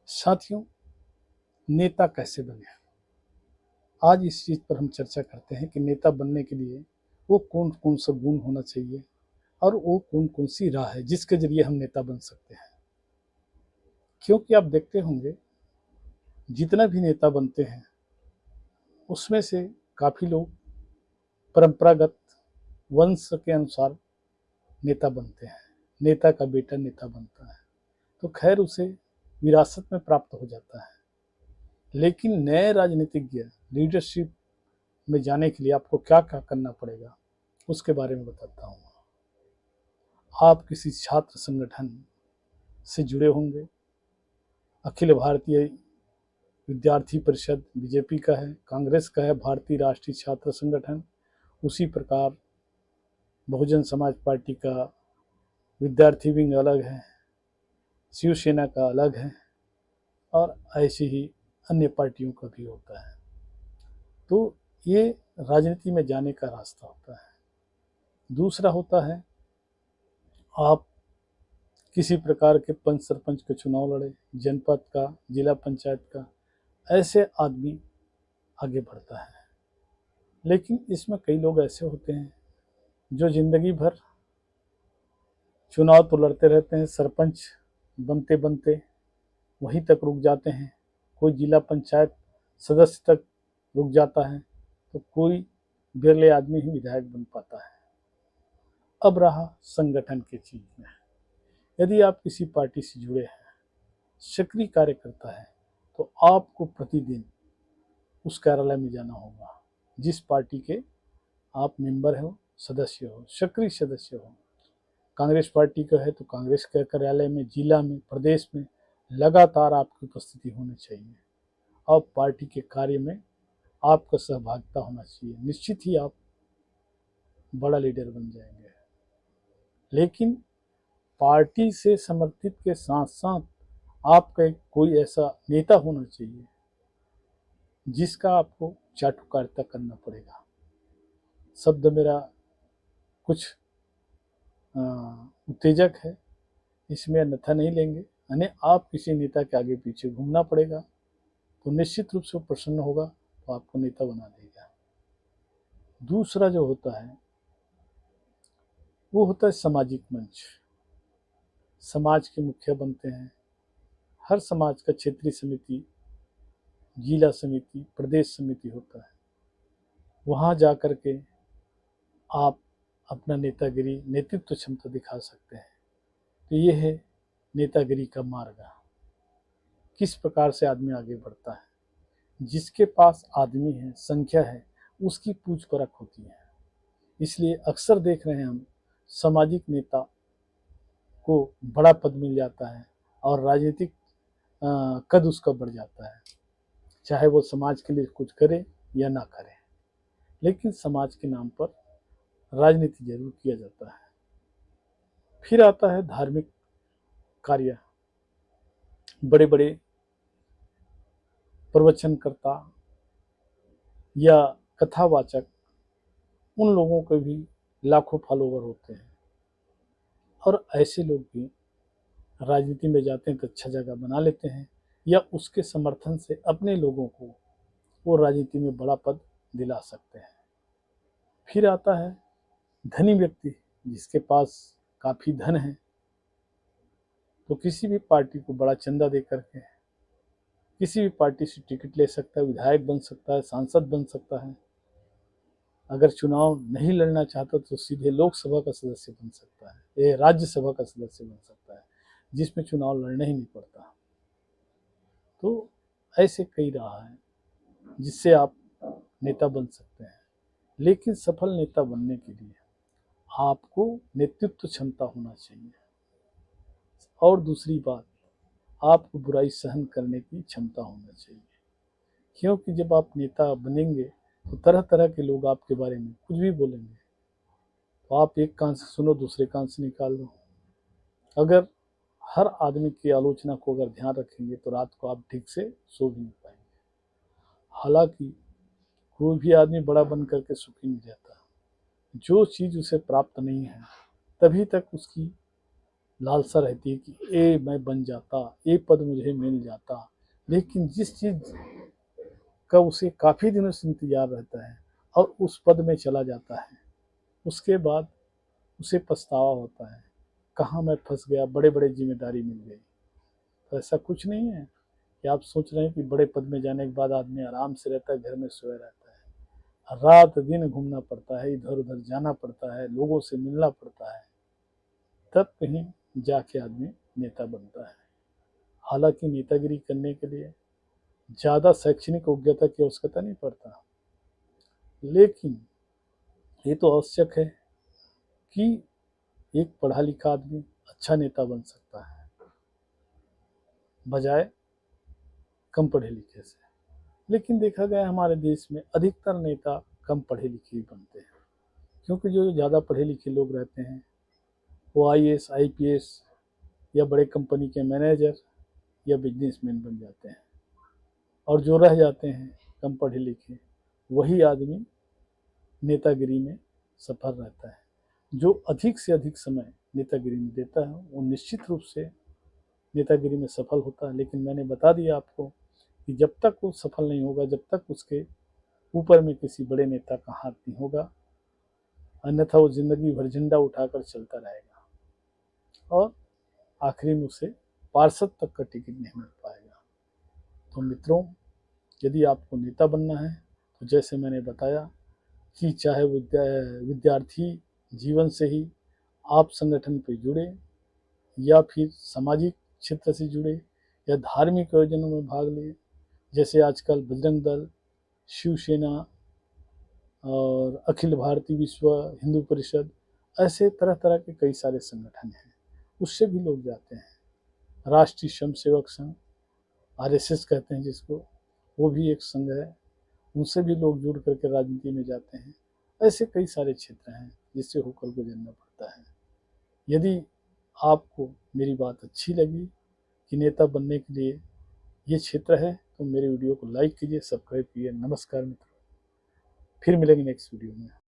साथियों, नेता कैसे बने? आज इस चीज़ पर हम चर्चा करते हैं कि नेता बनने के लिए वो कौन कौन सा गुण होना चाहिए और वो कौन कौन सी राह है जिसके जरिए हम नेता बन सकते हैं। क्योंकि आप देखते होंगे जितना भी नेता बनते हैं उसमें से काफ़ी लोग परंपरागत वंश के अनुसार नेता बनते हैं। नेता का बेटा नेता बनता है तो खैर उसे विरासत में प्राप्त हो जाता है। लेकिन नए राजनीतिज्ञ लीडरशिप में जाने के लिए आपको क्या क्या करना पड़ेगा उसके बारे में बताता हूँ। आप किसी छात्र संगठन से जुड़े होंगे। अखिल भारतीय विद्यार्थी परिषद बीजेपी का है, कांग्रेस का है, भारतीय राष्ट्रीय छात्र संगठन, उसी प्रकार बहुजन समाज पार्टी का विद्यार्थी विंग अलग है, शिवसेना का अलग है और ऐसे ही अन्य पार्टियों का भी होता है। तो ये राजनीति में जाने का रास्ता होता है। दूसरा होता है आप किसी प्रकार के पंच सरपंच के चुनाव लड़े, जनपद का, जिला पंचायत का, ऐसे आदमी आगे बढ़ता है। लेकिन इसमें कई लोग ऐसे होते हैं जो जिंदगी भर चुनाव तो लड़ते रहते हैं, सरपंच बनते बनते वहीं तक रुक जाते हैं, कोई जिला पंचायत सदस्य तक रुक जाता है तो कोई बिरले आदमी ही विधायक बन पाता है। अब रहा संगठन की चीज में, यदि आप किसी पार्टी से जुड़े हैं, सक्रिय कार्य करता है, तो आपको प्रतिदिन उस कार्यालय में जाना होगा जिस पार्टी के आप मेंबर हो, सदस्य हो, सक्रिय सदस्य हो। कांग्रेस पार्टी का है तो कांग्रेस के कार्यालय में, जिला में, प्रदेश में लगातार आपकी उपस्थिति होनी चाहिए और पार्टी के कार्य में आपका सहभागिता होना चाहिए। निश्चित ही आप बड़ा लीडर बन जाएंगे। लेकिन पार्टी से समर्थित के साथ साथ आपका कोई ऐसा नेता होना चाहिए जिसका आपको चाटुकारिता करना पड़ेगा। शब्द मेरा कुछ उत्तेजक है, इसमें अन्यथा नहीं लेंगे। यानी आप किसी नेता के आगे पीछे घूमना पड़ेगा तो निश्चित रूप से प्रसन्न होगा तो आपको नेता बना देगा। दूसरा जो होता है वो होता है सामाजिक मंच। समाज के मुखिया बनते हैं। हर समाज का क्षेत्रीय समिति, जिला समिति, प्रदेश समिति होता है। वहाँ जा कर के आप अपना नेतागिरी, नेतृत्व क्षमता दिखा सकते हैं। तो ये है नेतागिरी का मार्ग। किस प्रकार से आदमी आगे बढ़ता है, जिसके पास आदमी है, संख्या है, उसकी पूछ परख होती है। इसलिए अक्सर देख रहे हैं हम सामाजिक नेता को बड़ा पद मिल जाता है और राजनीतिक कद उसका बढ़ जाता है, चाहे वो समाज के लिए कुछ करे या ना करे, लेकिन समाज के नाम पर राजनीति जरूर किया जाता है। फिर आता है धार्मिक कार्य। बड़े बड़े प्रवचनकर्ता या कथावाचक, उन लोगों के भी लाखों फॉलोवर होते हैं और ऐसे लोग भी राजनीति में जाते हैं तो अच्छा जगह बना लेते हैं या उसके समर्थन से अपने लोगों को वो राजनीति में बड़ा पद दिला सकते हैं। फिर आता है धनी व्यक्ति, जिसके पास काफ़ी धन है तो किसी भी पार्टी को बड़ा चंदा दे करके किसी भी पार्टी से टिकट ले सकता है, विधायक बन सकता है, सांसद बन सकता है। अगर चुनाव नहीं लड़ना चाहता तो सीधे लोकसभा का सदस्य बन सकता है, ये राज्यसभा का सदस्य बन सकता है, जिसमें चुनाव लड़ना ही नहीं पड़ता। तो ऐसे कई राह हैं जिससे आप नेता बन सकते हैं। लेकिन सफल नेता बनने के लिए आपको नेतृत्व क्षमता होना चाहिए और दूसरी बात, आपको बुराई सहन करने की क्षमता होना चाहिए। क्योंकि जब आप नेता बनेंगे तो तरह तरह के लोग आपके बारे में कुछ भी बोलेंगे, तो आप एक कान से सुनो, दूसरे कान से निकाल दो। अगर हर आदमी की आलोचना को अगर ध्यान रखेंगे तो रात को आप ठीक से सो भी नहीं पाएंगे। हालांकि कोई भी आदमी बड़ा बन करके सुखी नहीं रहता। जो चीज़ उसे प्राप्त नहीं है तभी तक उसकी लालसा रहती है कि ये मैं बन जाता, ये पद मुझे मिल जाता। लेकिन जिस चीज़ का उसे काफ़ी दिनों से इंतज़ार रहता है और उस पद में चला जाता है, उसके बाद उसे पछतावा होता है, कहाँ मैं फंस गया, बड़े बड़े जिम्मेदारी मिल गई। तो ऐसा कुछ नहीं है कि आप सोच रहे हैं कि बड़े पद में जाने के बाद आदमी आराम से रहता है, घर में सोया रहता है। रात दिन घूमना पड़ता है, इधर उधर जाना पड़ता है, लोगों से मिलना पड़ता है, तब कहीं जाके आदमी नेता बनता है। हालांकि नेतागिरी करने के लिए ज़्यादा शैक्षणिक योग्यता की आवश्यकता नहीं पड़ता, लेकिन ये तो आवश्यक है कि एक पढ़ा लिखा आदमी अच्छा नेता बन सकता है, बजाय कम पढ़े लिखे से। लेकिन देखा गया हमारे देश में अधिकतर नेता कम पढ़े लिखे ही बनते हैं, क्योंकि जो ज़्यादा पढ़े लिखे लोग रहते हैं वो IAS IPS या बड़े कंपनी के मैनेजर या बिजनेसमैन बन जाते हैं, और जो रह जाते हैं कम पढ़े लिखे, वही आदमी नेतागिरी में सफल रहता है। जो अधिक से अधिक समय नेतागिरी में देता है वो निश्चित रूप से नेतागिरी में सफल होता है। लेकिन मैंने बता दिया आपको कि जब तक वो सफल नहीं होगा, जब तक उसके ऊपर में किसी बड़े नेता का हाथ नहीं होगा, अन्यथा वो जिंदगी भर झंडा उठाकर चलता रहेगा और आखिरी में उसे पार्षद तक का टिकट नहीं मिल पाएगा। तो मित्रों, यदि आपको नेता बनना है तो जैसे मैंने बताया कि चाहे विद्यार्थी जीवन से ही आप संगठन पे जुड़े या फिर सामाजिक क्षेत्र से जुड़े या धार्मिक आयोजनों में भाग लिए, जैसे आजकल बजरंग दल, शिवसेना और अखिल भारतीय विश्व हिंदू परिषद, ऐसे तरह तरह के कई सारे संगठन हैं, उससे भी लोग जाते हैं। राष्ट्रीय स्वयं सेवक संघ, RSS कहते हैं जिसको, वो भी एक संघ है, उनसे भी लोग जुड़ करके राजनीति में जाते हैं। ऐसे कई सारे क्षेत्र हैं जिससे होकर गुजरना पड़ता है। यदि आपको मेरी बात अच्छी लगी कि नेता बनने के लिए ये क्षेत्र है, तो मेरे वीडियो को लाइक कीजिए, सब्सक्राइब कीजिए। नमस्कार मित्रों, फिर मिलेंगे नेक्स्ट वीडियो में।